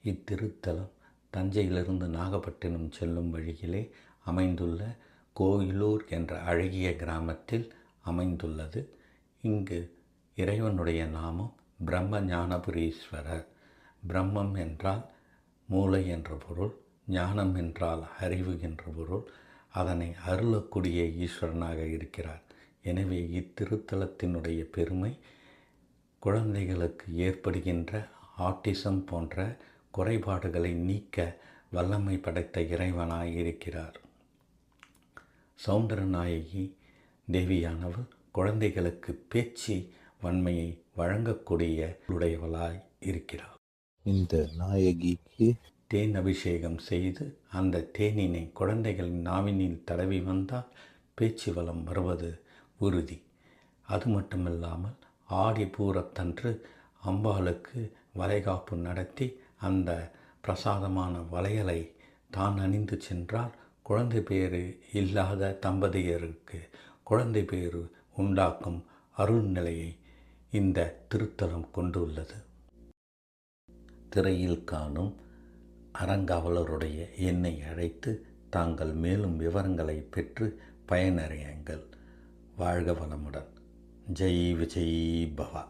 இத்திருத்தலம் தஞ்சையிலிருந்து நாகப்பட்டினம் செல்லும் வழியிலே அமைந்துள்ள கோயிலூர் என்ற அழகிய கிராமத்தில் அமைந்துள்ளது. இங்கு இறைவனுடைய நாமம் பிரம்ம ஞானபுரீஸ்வரர். பிரம்மம் என்றால் மூளை என்ற பொருள், ஞானம் என்றால் அறிவு என்ற பொருள். அதனை அருளக்கூடிய ஈஸ்வரனாக இருக்கிறார். எனவே இத்திருத்தலத்தினுடைய பெருமை குழந்தைகளுக்கு ஏற்படுகின்ற ஆட்டிசம் போன்ற குறைபாடுகளை நீக்க வல்லமை படைத்த இறைவனாய் இருக்கிறார். சௌந்தரநாயகி தேவியானவள் குழந்தைகளுக்கு பேச்சு வன்மையை வழங்கக்கூடிய உடையவளாய் இருக்கிறார். இந்த நாயகிக்கு தேன் அபிஷேகம் செய்து அந்த தேனினை குழந்தைகளின் நாவினில் தடவி வந்தால் பேச்சு வளம் வருவது உறுதி. அது மட்டுமில்லாமல் ஆடி பூரத்தன்று அம்பாளுக்கு வளைகாப்பு நடத்தி அந்த பிரசாதமான வளையலை தான் அணிந்து சென்றால் குழந்தை பேறு இல்லாத தம்பதியருக்கு குழந்தை பேறு உண்டாக்கும் அருள்நிலையை இந்த திருத்தலம் கொண்டுள்ளது. திரையில் காணும் அறங்காவலருடைய எண்ணை அழைத்து தாங்கள் மேலும் விவரங்களை பெற்று பயனடையுங்கள். வாழ்க வளமுடன். ஜெய் விஜய் பவா.